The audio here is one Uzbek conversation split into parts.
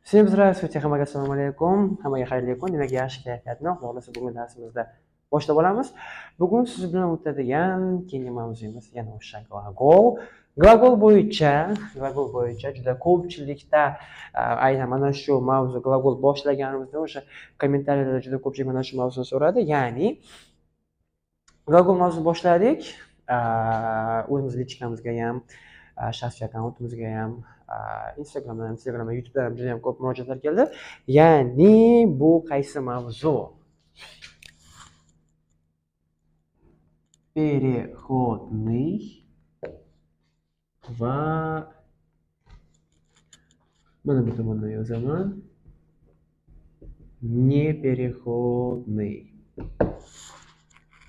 Всем здравствуйте, hammaga assalomu alaykum. Hammaga xayrli kun. Demak, yaxshi kayfiyatni, Xudo xohlasa bugun darsimizda boshlab olamiz. Bugun siz bilan o'tadigan keyingi mavzuyimiz yana o'sha glagol. Glagol bo'yicha juda ko'pchilikda aynan mana shu mavzu glagol boshlaganimizda o'sha kommentariylarda juda ko'pchilik mana shu mavzuni so'radi. Ya'ni glagol mavzuni boshladik. O'zimiz lichkamizga ham, shaxsiy akkauntimizga ham, Instagramdan, Telegramdan, YouTubedan ham juda ham ko'p murojaatlar keldi. Ya'ni bu qaysi mavzu? Переходный va mana bu tomondan yozaman. Непереходный.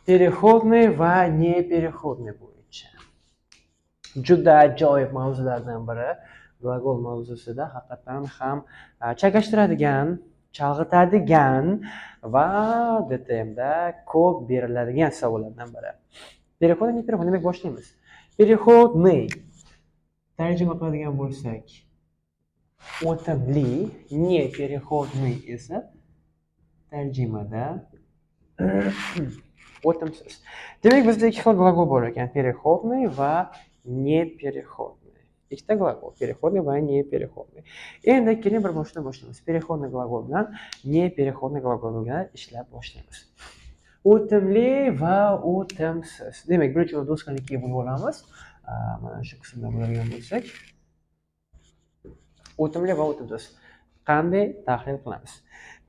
Переходный va непереходный bo'yicha. Juda ajoyib mavzulardan biri. Glagol mavzusida haqiqatan ham chakashtiradigan, chalg'itadigan va DTMda ko'p beriladigan savollardan biri. Переходный, непереходный. Demak, boshlaymiz. Переходный tarjima qiladigan bo'lsak, o'timli, neperеходный esa tarjimada o'timsiz. Demak, bizda ikki xil glagol bor ekan, переходный va непереходный. Ikkita glagol, переходный va непереходный. Endi keling bir boshdan boshlaymiz. Переходный glagol bilan neperеходный glagol bilan ishlab boshlaymiz. O'timli va o'timsiz. Demak, birinchi do'stlikka bo'lib olamiz. Mana shu qismda bo'ladigan bo'lsak, o'timli va o'timsiz qanday tahlil qilamiz?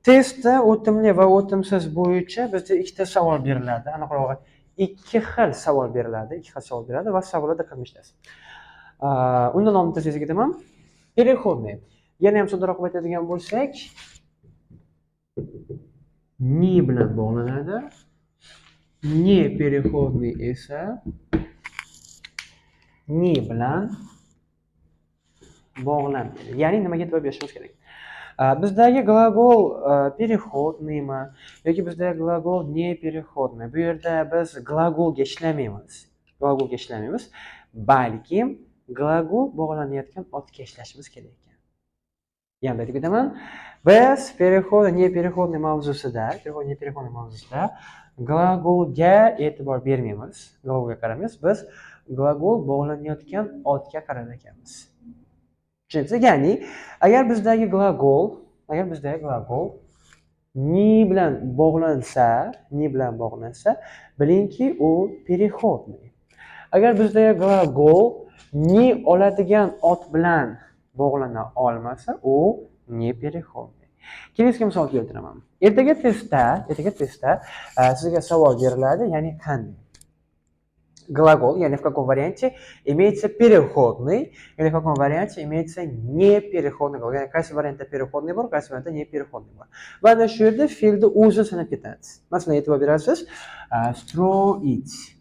Testda o'timli va o'timsiz bo'yicha bizga ikkita savol beriladi. Aniqrog'i, ikki xil savol beriladi va savolga diqqat qilishasiz. Undan oldin tezga ketaman. Переходный. Yana ham so'ndaroq aytadigan bo'lsak, ni bilan bog'lanadi. Непереходный esa ni bilan bog'lanmaydi. Ya'ni nimaga e'tibor berishimiz kerak? Bizdagi glagol переходныйmi yoki bizdagi glagol непереходный. Bu yerda biz glagolga ishlamaymiz. Balki glagol bog'lanayotgan otga ishlashimiz kerak ekan. Yana aytib ketaman. Biz переходный, непереходный mavzusida glagolga e'tibor bermaymiz. Glagolga qaramaymiz. Biz glagol bog'lanayotgan otga qarar ekanmiz. Tushunasiz? Ya'ni agar bizdagi glagol ni bilan bog'lansa, bilingki u переходный. Agar bizdagi glagol ni oladigan ot bilan bog'lana olmasa, u непереходный. Kelesga misol keltiraman. Ertaga testda sizga savol beriladi, ya'ni qanday глагол, yani в каком варианте имеется переходный, или в каком варианте имеется непереходный глагол. Yani qaysi variantda переходный bor, qaysi variantda neпереходный bor. Va ana shu yerda fe'lni o'zi sanab ketadi. Masalan, e'tibor berasiz, строить.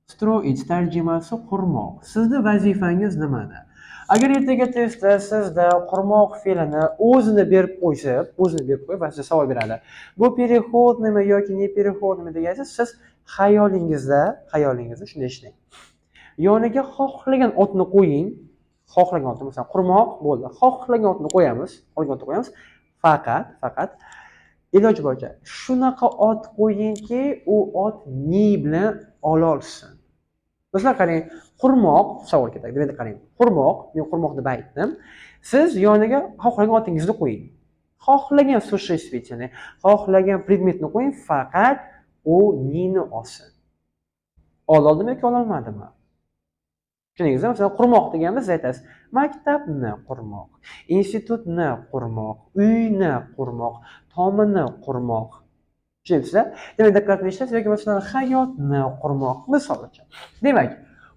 Строить tarjimasi qurmoq. Sizning vazifangiz nimada? Agar ertaga testda sizda qurmoq fe'lini o'zini berib qo'yib va sizga savol beradi. Bu переходныйmi yoki непереходныйmi degansiz, siz xayolingizda shunday ishlang. Yoniga xohlagan otni qo'ying. Xohlagan otni, masalan, qurmoq bo'ldi. Xohlagan otni qo'yamiz. Faqat iloji boricha shunaqa ot qo'yingki, u ot ni bilan ola olsin. Masalan, qarang, qurmoq savol ketadi. Demak, qarang, men qurmoq deb aytdim. Siz yoniga xohlagan otingizni qo'ying. Xohlagan существительный, xohlagan predmetni qo'ying, faqat u nini olsin. Oldimi yoki ololmadimi? Tushundingizmi? Masalan, qurmoq deganimiz aytasiz, maktabni qurmoq, institutni qurmoq, uyni qurmoq, tomini qurmoq. Tushundingizmi? Demak, diqqat qilishsiz yoki masalan, hayotni qurmoq misol uchun. Demak,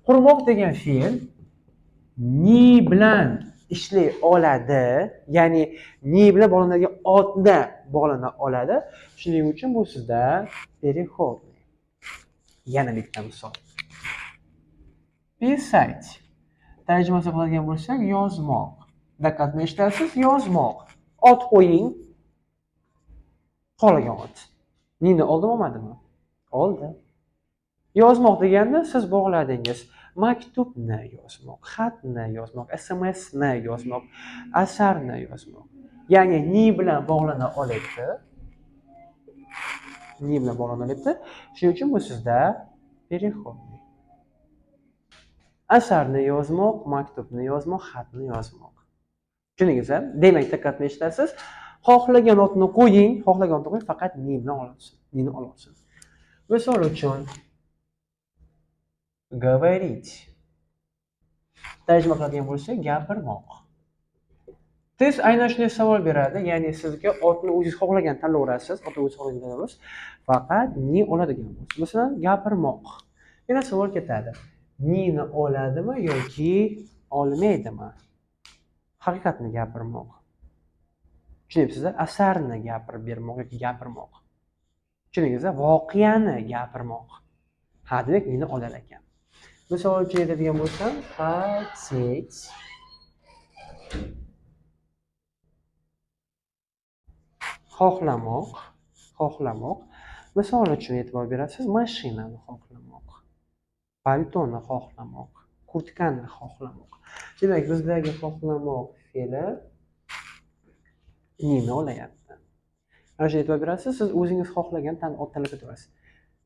qurmoq degan fe'l ni bilan ishlay oladi, ya'ni ni bilan bog'lanadigan otda bog'lana oladi. Shuning uchun bu sizda переходный. Yana bitta misol. Писать. Tarjimasi qiladigan bo'lsak, yozmoq. Diqqatni eshitasiz, yozmoq. Ot qo'ying. Qolgan ot. Nini oldimi, olmadimi? Oldi. Yozmoq deganda siz bog'ladingiz. maktubni yozmoq, xatni yozmoq, SMSni yozmoq, asarni yozmoq. Ya'ni ni bilan bog'lana olyapti. Ni bilan bog'lana olyapti. Shuning uchun bu sizda переходный. Asarni yozmoq, maktubni yozmoq, xatni yozmoq. Tushundingiz? Demak, diqqatni eshitasiz. Xohlagan otni qo'ying, faqat ni bilan olasiz. Nini olasiz. Misol uchun говорить. Tarjima qiladigan bo'lsak, gapirmoq. Test aynan shunday savol beradi, ya'ni sizga otni o'zingiz xohlagan tanlayverasiz, otni o'zingiz xohlagan tanlayverasiz, faqat ni oladigan bo'lsa. Masalan, gapirmoq. Yana savol ketadi. Nini oladimi yoki olmaydimi? Haqiqatni gapirmoq. Tushunyapsizlar? Asarni gapirib bermoq yoki gapirmoq. Tushundingizmi? Voqeani gapirmoq. Ha, demak, nini olar ekan. Misol uchun aytadigan bo'lsam, хотеть. Xohlamoq. Misol uchun e'tibor berasiz, mashinani xohlamoq. Paltoni xohlamoq. Kurtkani xohlamoq. Demak, bizdagi xohlamoq fe'li nini olayapti. Ana shunga e'tibor berasiz, siz o'zingiz xohlagan ot tanlab ketaverasiz.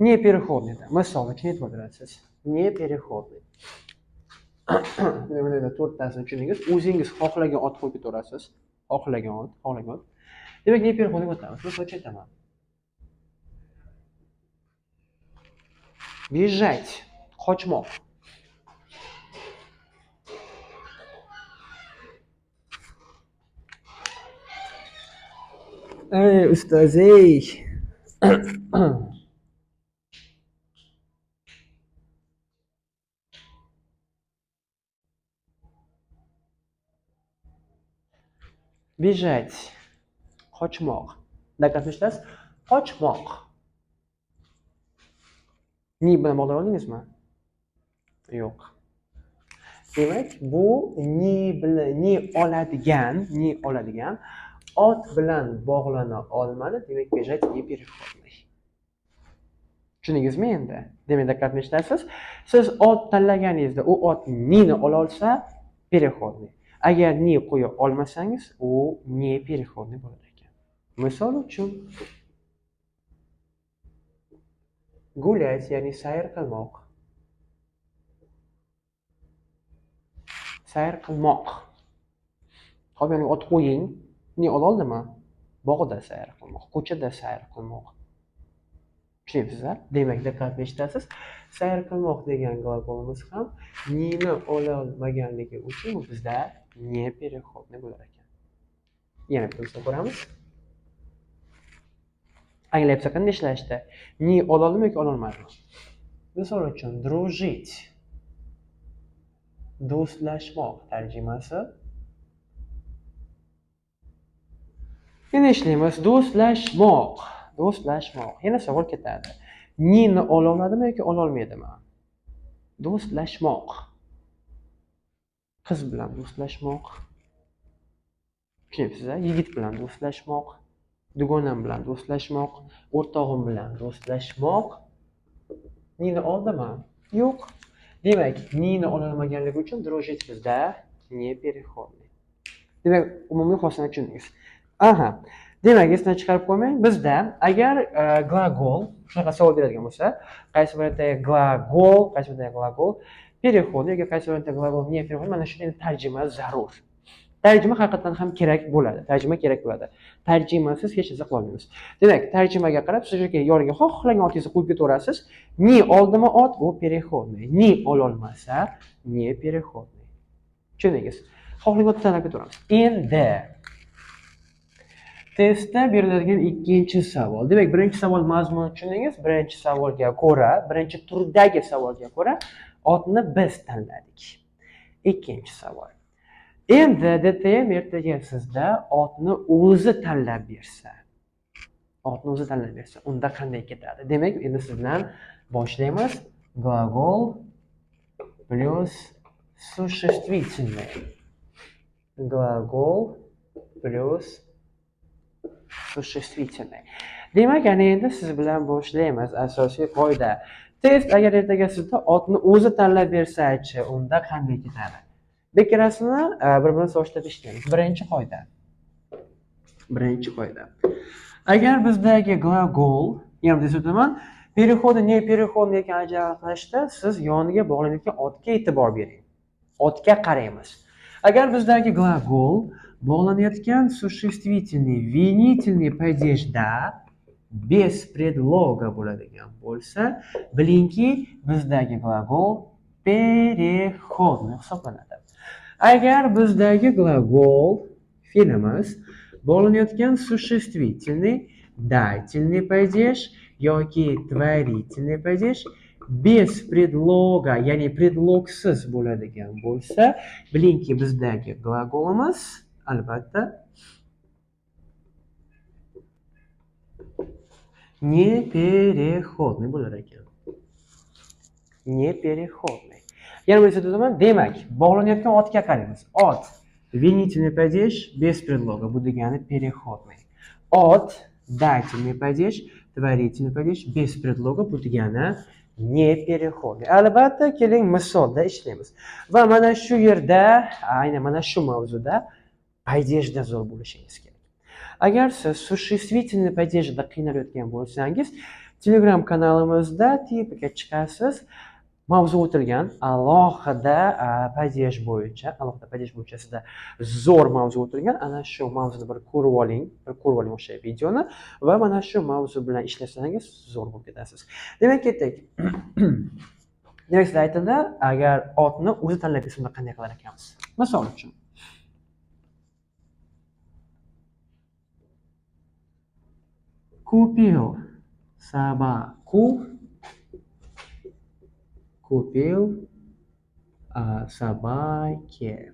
Не переходный. Misol uchun e'tibor berasiz. Не переходный. Demak, to'rttasini tushundingiz. O'zingiz xohlagan ot qo'yib ketaverasiz. Xohlagan ot. Demak, не переходный o'tamiz. Misol uchun aytaman. Bежать. Qochmoq. Ey ustoz, ey. Bежать. Qochmoq. Diqqat qilasiz. Qochmoq. Ni bilan bog'lab oldingizmi? Yo'q. Demak, bu ni oladigan ot bilan bog'lana olmadi. Demak, bежать не переходный. Tushundingizmi endi? Demak, diqqat qilasiz. Siz ot tanlaganingizda u ot nini ola olsa, переходный. Agar ni qo'ya olmasangiz, u не переходный bo'lar ekan. Misol uchun gulять, ya'ni sayr qilmoq. Sayr qilmoq. Hop, ya'ni ot qo'ying, ni ola oldimi? Bog'da sayr qilmoq, ko'chada sayr qilmoq. Tushunyapsizlar? Demak, diqqat eshitasiz. Sayr qilmoq degan gлаголimiz ham nini ola olmaganligi uchun bizda не переходный bo'lar ekan. Yana bitta ko'ramiz. Anglayapsiz qanday ishlashdi? Ni ola oldimi yoki ola olmadimi? Misol uchun дружить. Do'stlashmoq tarjimasi. Yana ishlaymiz. Do'stlashmoq. Yana savol ketadi. Nini ola oladimi yoki ola olmaydimi? Do'stlashmoq. Qiz bilan do'stlashmoq. Tushunyapsizlar? Yigit bilan do'stlashmoq. Dugonam bilan do'stlashmoq. O'rtog'im bilan do'stlashmoq. Nini oldimi? Yo'q. Demak, nini ola olmaganligi uchun дружить bizda не переходный. Demak, umumiy xosini tushundingiz. Aha. Demak, esdan chiqarib qo'ymang. Bizda agar glagol shunaqa savol beradigan bo'lsa, qaysi variantdagi glagol переходный yoki qaysi variantdagi glagol не переходный, mana shunday tarjima zarur. Tarjima haqiqatan ham kerak bo'ladi. Tarjimasiz hech narsa qila olmaymiz. Demak, tarjimaga qarab siz yoki yoniga xohlagan otingizni qo'yib ketaverasiz. Ni oldimi ot, u переходный. Ni ola olmasa, не переходный. Tushundingiz? Xohlagan otni tanlab ketaveramiz. Endi testda beriladigan ikkinchi savol. Demak, birinchi savol mazmunini tushundingiz. Birinchi savolga ko'ra, birinchi turdagi savolga ko'ra otni biz tanladik. Ikkinchi savol. Endi DTM ertaga sizda otni o'zi tanlab bersa, unda qanday ketadi? Demak, endi siz bilan boshlaymiz. Gлагол plus существительное. Gлагол plus существительное. Demak, ana endi siz bilan boshlaymiz. Asosiy qoida. Test agar ertaga sizda otni o'zi tanlab bersa-chi, unda qanday ketadi? Bekirasini bir-birini solishtirib eshitamiz. Birinchi qoida. Agar bizdagi glagol, yana bir so'zlaman, переходы, не переходы ekanini ajratishda siz yoniga bog'lanayotgan otga e'tibor bering. Otga qaraymiz. Agar bizdagi glagol bog'lanayotgan существительный, винительный падежda без предлога bo'ladigan bo'lsa, bilingki, bizdagi glagol переходный hisoblanadi. Agar bizdagi glagol fe'limiz bog'lanayotgan существительный, дательный падеж yoki творительный падеж без предлога, ya'ni predlogsiz bo'ladigan bo'lsa, bilingki, bizdagi glagolimiz albatta не переходный bo'lar ekan. Не переходный. Yana bir so'zlaman, demak, bog'lanayotgan otga qaraymiz. Ot винительный падеж без предлога, bu degani переходный. Ot дательный падеж, творительный падеж без предлога, bu degani не переходный. Albatta, keling misolda ishlaymiz. Va mana shu yerda, aynan mana shu mavzuda падежda zo'r bo'lishingiz kerak. Agar siz существительный падежda qiynalayotgan bo'lsangiz, Telegram kanalimizda tipiga chiqasiz. Mavzu o'tilgan alohida падеж bo'yicha sizda zo'r mavzu o'tilgan. Ana shu mavzuni bir ko'rib oling o'sha videoni va mana shu mavzu bilan ishlasangiz zo'r bo'lib ketasiz. Demak, ketdik. Demak, slaytda agar otni o'zi tanlab bersa, unda qanday qilar ekanmiz? Misol uchun купил собаку, купил собаке.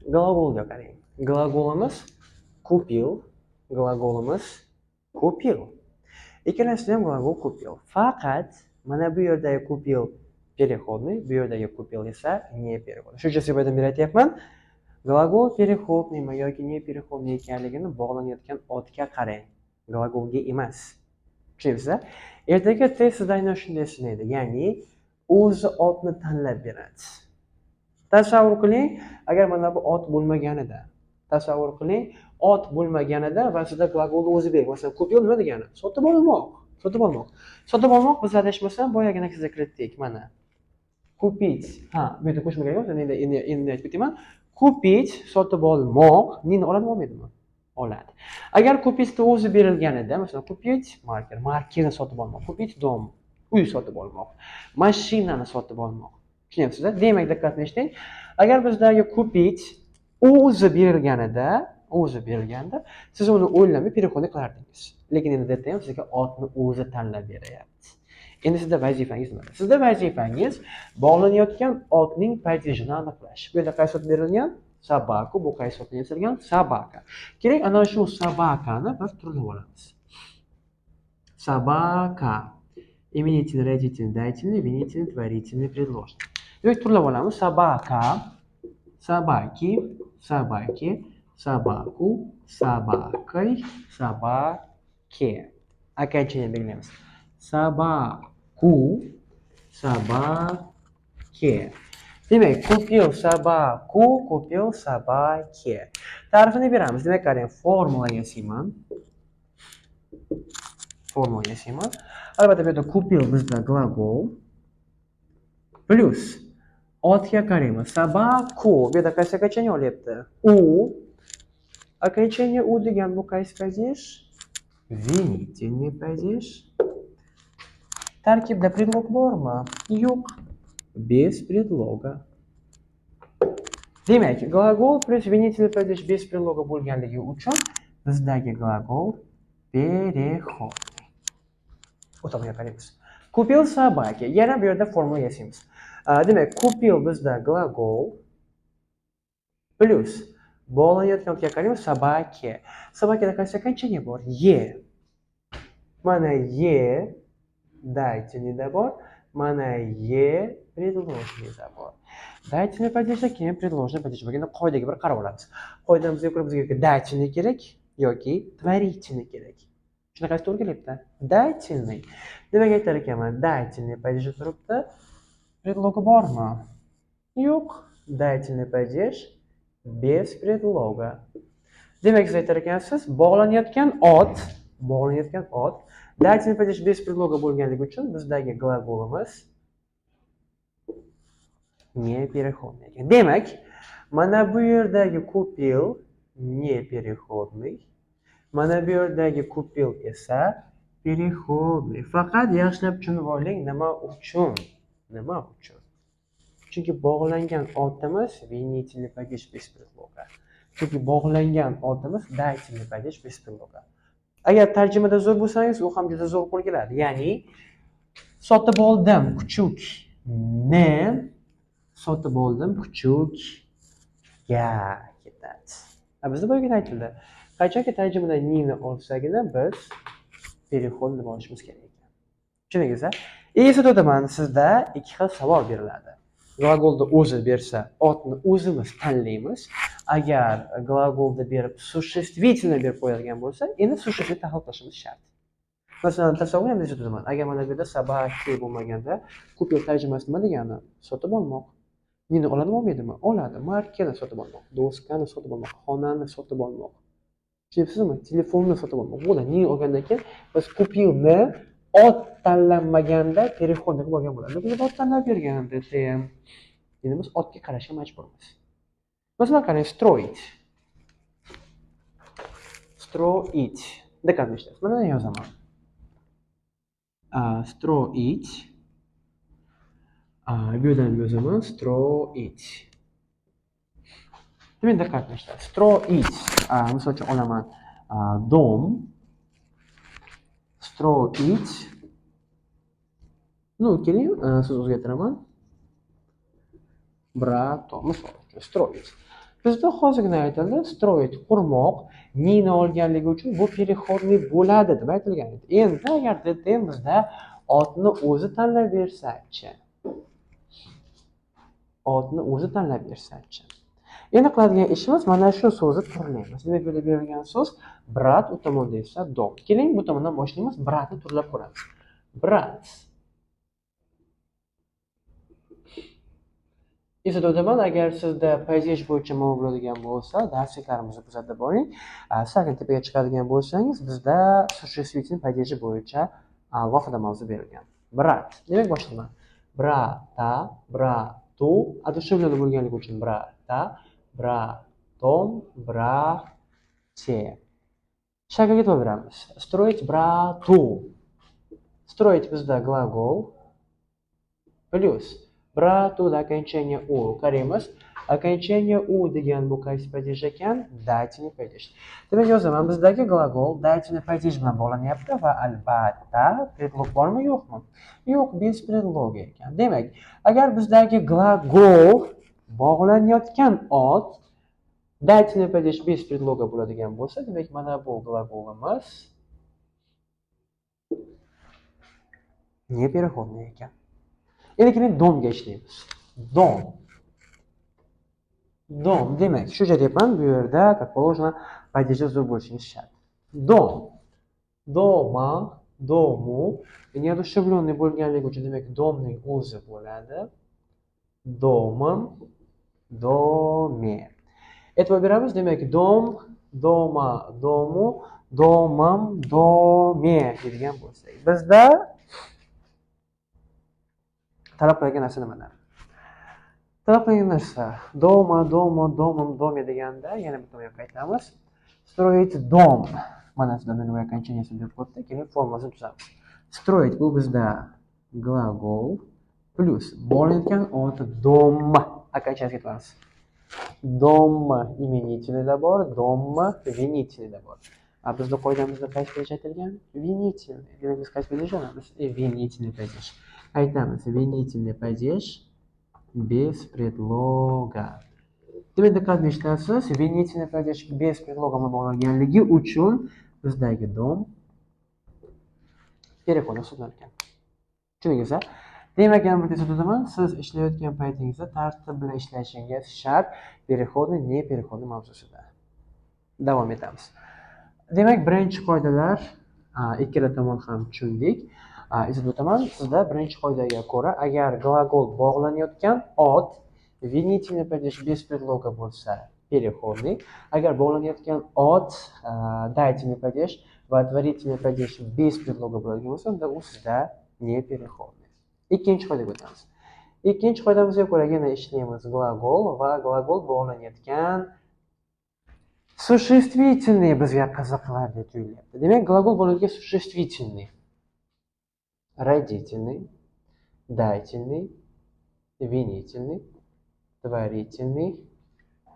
Gлаголga qarang. Glagolimiz купил, glagolimiz купил. Ikkalasida ham glagol купил. Faqat mana bu yerdagi купил переходный, bu yerdagi купил esa не переходный. Shuncha sababdan beri aytyapman. Glagol переходныйmi yoki не переходный ekanligini bog'lanayotgan otga qarang. Glagolga emas. Tushunasizlar? Ertaga test sizda aynan shunday sinaydi. Ya'ni o'zi otni tanlab beradi. Tasavvur qiling, agar mana bu ot bo'lmaganida, va sizda glagolni o'zi bering. Masalan, kupil nima degani? Sotib olmoq. Sotib olmoq biz adashmasam boyagina sizga kiritdik. Mana kupit. Bu yerda qo'shma kerak emas. Endi aytib ketaman. Kupit, sotib olmoq, nini oladimi, olmaydimi? Oladi. Agar kupitni o'zi berilganida, masalan, kupit markani sotib olmoq, kupit dom, uy sotib olmoq, mashinani sotib olmoq. Tushunyapsizlar? Demak, diqqatni eshiting. Agar bizdagi kupit o'zi berilganda, siz uni o'ylamay переходный qilardingiz. Lekin endi erta ham sizga otni o'zi tanlab beryapti. Endi sizda vazifangiz nima? Sizda vazifangiz bog'lanayotgan otning падежini aniqlash. Bu yerda qaysi ot berilgan? Собаку, bu qaysi otdan yasalgan? Собака. Kerak, ana shu собакani biz turlab olamiz. Собака. Именительный, родительный, дательный, винительный, творительный, предложный. Demak, turlab olamiz. Собака, собаки, собаки, собаку, собакой, собаке. Окончание belgilaymiz. Собаку, собаке. Demak, купил собаку, купил собаке. Ta'rifini beramiz. Demak, qarang, formulaga yasayman. Albatta, bu yerda купил bizda glagol plus otga qaraymiz. Собаку. Bu yerda qaysi окончание olyapti? U. Окончание u degan bu qaysi падеж? Винительный падеж. Tarkibda предлог bormi? Yo'q. Без предлога. Demak, glagol plus винительный падеж без предлога bo'lganligi uchun bizdagi glagol переходный. O'toqqa qaraymiz. Купил собаки. Yana bu yerda formula yasaymiz. Demak, купил bizda glagol plus bog'lanayotgan otga qaraymiz. Собаки. Собакada qaysi окончание bor? Ye. Mana ye дательныйda bor. Mana ye предложныйda bor. Дательный падежda keyin предложный падеж bo'lganda qoidaga bir qarab olamiz. Qoidamizga ko'ra bizga yoki дательный kerak yoki творительный kerak. Shunaqasi to'g'ri kelyapti. Дательный. Demak aytar ekanman, дательный падеж turibdi. Predlogi bormi? Yo'q. Дательный падеж без предлога. Demak siz aytar ekansiz, bog'lanayotgan ot дательный падеж без предлога bo'lganligi uchun bizdagi gлаголimiz непереходный ekan. Demak, mana bu yerdagi купил непереходный, mana bu yerdagi купил esa переходный. Faqat yaxshilab tushunib oling, nima uchun? Chunki bog'langan otimiz винительный падеж без предлога. Chunki bog'langan otimiz дательный падеж без предлога. Agar tarjimada zo'r bo'lsangiz, u ham juda zo'r qo'l keladi. Ya'ni sotib oldim kuchukni, sotib oldim kuchukga ketadi. Bizda bo'lgan aytildi. Qachonki tarjimada ni olsagina biz переход deb olishimiz kerak ekan. Tushundingizmi? Eslatib o'taman, sizda ikki xil savol beriladi. Glagolda o'zi bersa, otni o'zimiz tanlaymiz. Agar glagolda berib существительный berib qo'yadigan bo'lsa, endi существительный tahlil qilishimiz shart. Masalan, tasavvur ham eslatib o'taman. Agar mana bu yerda sabaki bo'lmaganda, kupil tarjimasi nima degani? Sotib olmoq. Nini oladimi, olmaydimi? Oladi. Markani sotib olmoq, doskani sotib olmoq, xonani sotib olmoq. Tushunibsizmi? Telefonni sotib olmoq. Bo'ladi. Nini olgandan keyin biz kupilni ot tanlanmaganda переход qilib olgan bo'ladi. Biz ot tanlab berganda ham endi biz otga qarashga majburmiz. Masalan, qarang, строить. Строить. Diqqat qilishingiz. Mana buni yozaman. Строить. Bu yerdan yozaman. Строить. Demak, diqqat qilishingiz. Строить. Misol uchun olaman dom. Строить. Ну, keling, so'z o'zgartiraman. Brato. Misol uchun строить. Bizda hozirgina aytildi, строить qurmoq, nini olganligi uchun bu переходный bo'ladi deb aytilgan edi. Endi agar bizda otni o'zi tanlab bersa-chi. Endi qiladigan ishimiz mana shu so'zni turlaymiz. Demak, bu yerda berilgan so'z brat, u tomonda esa dom. Keling, bu tomondan boshlaymiz, bratni turlab ko'ramiz. Brat. Eslatib o'taman, agar sizda падеж bo'yicha muammo bo'ladigan bo'lsa, darsliklarimizni kuzatib boring. Sekin tepaga chiqadigan bo'lsangiz, bizda существительный падежи bo'yicha alohida mavzu berilgan. Brat. Demak, boshlayman. Brata, bratu, одушевленный bo'lganligi uchun brata, братом, brate. Shaklga e'tibor beramiz. Строить bratу. Строить bizda gлагол плюс bratу окончание u. Qaraymiz. Окончание u degan bu qaysi падеж ekan? Дательный падеж. Demak, yozaman, bizdagi gлагол дательный падеж bilan bog'lanyapti va albatta predlog bormi, yo'qmi? Yo'q, без предлога ekan. Demak, agar bizdagi gлагол bog'lanayotgan ot дательный падеж без предлога bo'ladigan bo'lsa, demak, mana bu gлаголimiz непереходный ekan. Endi keling domga ishlaymiz. Dom. Demak, shu joyda deyapman, bu yerda как положено падежи zo'r bo'lishingiz shart. Dom. Doma, domu. Неодушевленный bo'lganligi uchun demak domning o'zi bo'ladi. Domim, domi. E'tibor beramiz, demak dom, doma, domu, domim, domi degan bo'lsak. Bizda talab qilingan narsa nimalar? Talab qilingan narsa дома, домим, доме deganda yana bitta yoqqa qaytamiz. Строить дом. Mana sizda nima окончаниясini deb qo'yibdi. Keyin formasini tuzamiz. Строить bu bizda gлагол plus bog'lanayotgan ot dom. Окончаниясga ketamiz. Dom imenительныйda bor, dom винительныйda bor. Bizda qoidamizda qaysi падеж aytilgan? Винительный. Demak, biz qaysi падеж olamiz? Винительный падеж. Aytamiz, винительный падеж без предлога. Demak, diqqat qilishingiz, винительный падеж без предлога bog'langanligi uchun bizdagi dom переход hisoblangan. Tushundingizmi? Demak, yana bir eslatib o'taman, siz ishlayotgan paytingizda tartib bilan ishlashingiz shart. Переходный, не переходный mavzusida. Davom etamiz. Demak, birinchi qoidalar ikkala tomon ham tushundik. Eslatib o'taman, sizda birinchi qoidaga ko'ra, agar glagol bog'lanayotgan ot винительный падеж без предлога bo'lsa, переходный. Agar bog'lanayotgan ot дательный падеж va творительный падеж без предлога bo'ladigan bo'lsa, unda u sizda не переходный. Ikkinchi qoidaga o'tamiz. Ikkinchi qoidamizga ko'ra yana ishlaymiz glagol va glagol bog'lanayotgan существительный bizga qiziqarli tuyulyapti. Demak, glagol bog'lanayotgan существительный, родительный, дательный, винительный, творительный,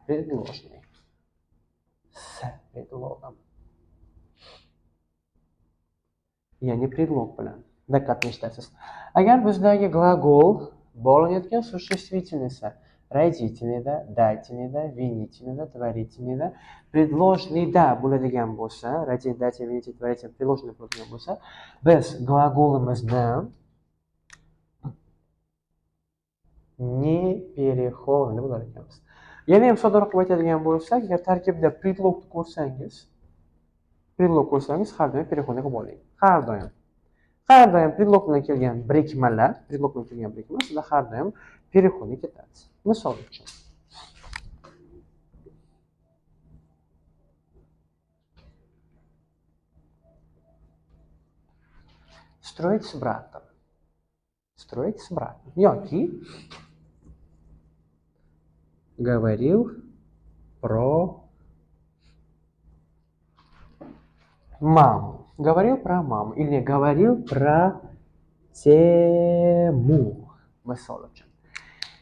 предложный. С предлогом. Ya'ni predlog bilan. Diqqat eshitasiz. Agar bizdagi glagol bog'lanayotgan существительныйsa, родительныйda, дательныйda, винительныйda, творительныйda, предложныйda bo'ladigan bo'lsa, родительный, дательный, винительный, творительный, предложный bo'ladigan bo'lsa, biz glagolimizni neperеходный bo'lar ekanmiz. Yana ham soddaroq qilib aytadigan bo'lsak, agar tarkibida predlogni ko'rsangiz, har doim переходный qilib oling. Har doim predlog bilan kelgan birikmalar, sizda har doim переходный ketadi. Misol uchun строить с братом. Yoki говорил про маму. Или говорил про temu. Misol uchun.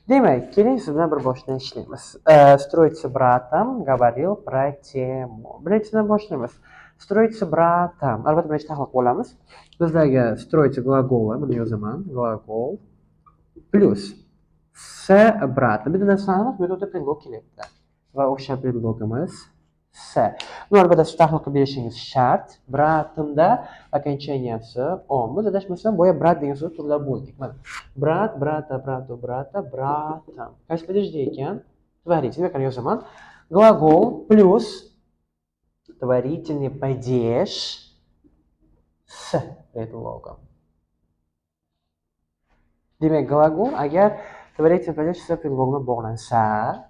Demak, keling siz bilan bir boshdan ishlaymiz. Строить с братом, говорил про temu. Birinchidan boshlaymiz. Строить с братом. Albatta birinchi tahlil qilib olamiz. Bizdagi строить glagoli, buni yozaman. Glagol plus s братом. Bitta narsani aniq, bu yerda predlog kelyapti. Va o'sha predlogimiz s. Buni albatta siz tahlil qilib berishingiz shart. Bratimda окончанияsi om. Biz adashmasam boya brat degan so'zni turlab bo'ldik. Mana brat, brata, brato, brata, bratam. Qaysi падежda ekan? Творительный, qani yozaman. Glagol plus творительный падеж с предлогом. Demak, glagol agar творительный падеж с предлогом bog'lansa,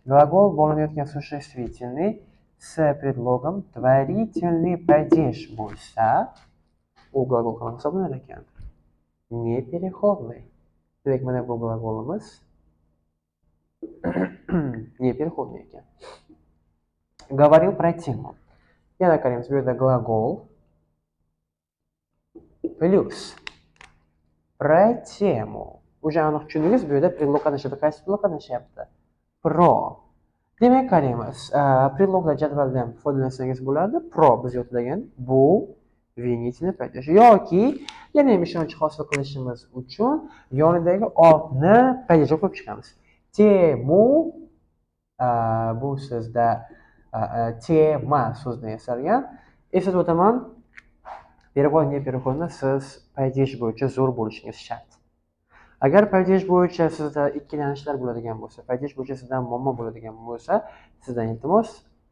glagol bog'lanayotgan существительный с предлогом творительный падеж bo'lsa, u glagol qanaqa hisoblanar ekan? Непереходный. Demak, mana bu glagolimiz непереходный ekan. Говорил про тему. Yana qaraymiz, bu yerda glagol plus про temu. Уже aniq tushundingiz, bu yerda predlog qatnashyapti. Qaysi predlog qatnashyapti? Pro. Demak, qaraymiz. Predloglar jadvalida ham foydalansangiz bo'ladi. Pro biz yodlagan bu винительный падеж. Yoki yana ham ishonch hosil qilishimiz uchun yonidagi otni падеж qo'yib chiqamiz. Temu bu sizda tema so'zidan yasalgan. Eslatib o'taman, переходный, переходный siz падеж bo'yicha zo'r bo'lishingiz shart. Agar падеж bo'yicha sizda ikkilanishlar bo'ladigan bo'lsa, падеж bo'yicha sizdan muammo bo'ladigan bo'lsa, sizdan iltimos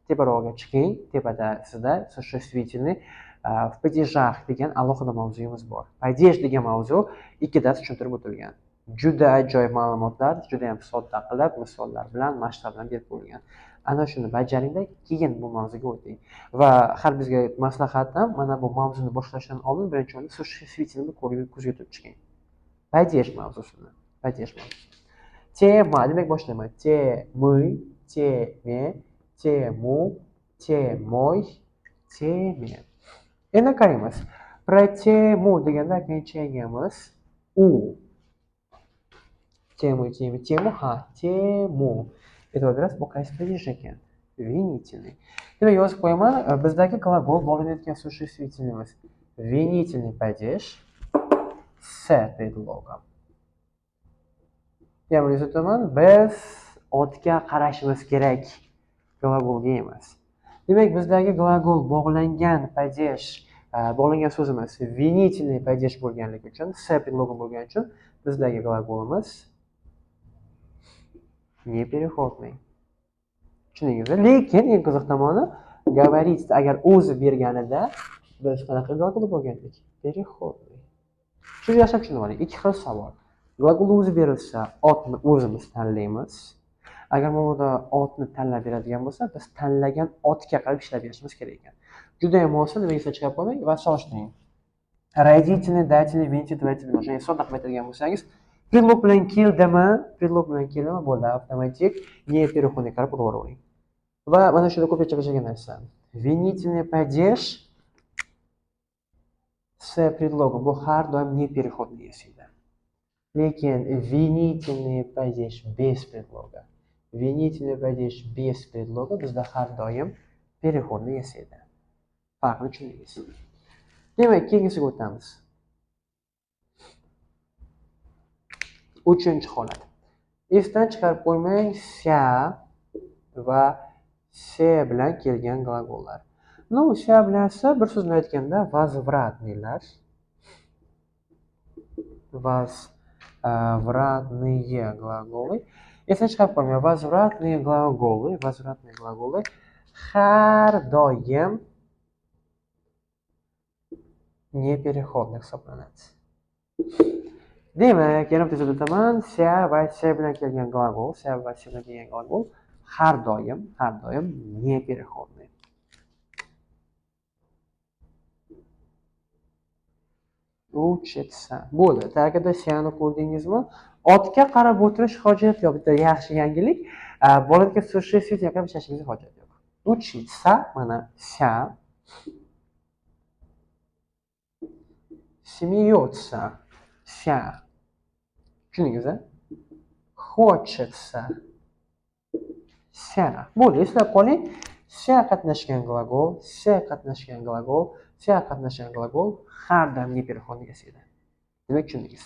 teparog'iga chiqing. Tepada sizda существительный в падежах degan alohida mavzuyimiz bor. Падеж degan mavzu 2 dars tushuntirib o'tilgan. Juda ajoyib ma'lumotlar, juda ham sodda qilib, misollar bilan, mashqlar bilan berib bo'lgan. Ana shuni bajaringda, keyin bu mavzuga o'ting. Va har bizga maslahatim, mana bu mavzuni boshlashdan oldin birinchi o'rinda существительный ko'zga tutib chiqing. Падеж mavzusini. Tema, demak boshlayman. Temы, теме, temu, temой, теме. Endi qaraymiz. Про temu deganda окончанияmiz u. Temu, temu. E'tiborberasiz, bu qaysi падеж ekan? Винительный. Demak, yozib qo'yaman. Bizdagi glagol bog'lanayotgan существительныйimiz винительный падеж с предлогом. Yana yozaman, biz otga qarashimiz kerak, glagolga emas. Demak, bizdagi glagol bog'langan падеж, bog'langan so'zimiz винительный падеж bo'lganligi uchun, s предлогом bo'lgani uchun bizdagi glagolimiz непереходный. Tushundingizmi? Lekin eng qiziq tomoni, говорить agar o'zi berganida Biz qanaqa glagol bo'lgandik? Переходный. Shuni yaxshilab tushunib oling. Ikki xil savol. Glagol o'zi berilsa, otni o'zimiz tanlaymiz. Agar mana otni tanlab beradigan bo'lsa, biz tanlagan otga qarab ishlab berishimiz kerak ekan. Juda ham oson, nima esdan chiqarib qo'ymang va solishtiring. Родители, датели, винти, двадцать множение. Sodda qilib aytadigan bo'lsangiz, predlog bilan keldimi, bo'ldi, avtomatik не переходный qarab uravering. Va mana shunda ko'pincha uchragan narsa. Винительный падеж с предлогом bu har doim не переходный yasaydi. Lekin винительный падеж без предлога. Винительный падеж без предлога bizda har doim переходный yasaydi. Farqini tushundingiz. Demak, keyingisiga o'tamiz. 3-holat. Esdan chiqarib qo'ymang ся va se bilan kelgan glagollar. Ну, ся bilan se bir so'zni aytganda возвратныйlar. Возвратные глаголы. Esdan chiqarib qo'ymang возвратные gлаголы har doim непереходный hisoblanadi. Demak, yana bitta so'z aytaman. ся va se bilan kelgan glagol, har doim непереходный. Учится. Bo'ldi. Tagida se'ni ko'rdingizmi? Otga qarab o'tirish hojat yo'q. Bitta yaxshi yangilik, bolada существительное qilib ishlashingiz hojat yo'q. Учиться, mana ся. Смеется. Ся. Tushundingiz, a? Хочется. Ся. Bo'ldi, eslab qoling. Ся qatnashgan glagol, har doim непереходный yasaydi. Demak, tushundingiz.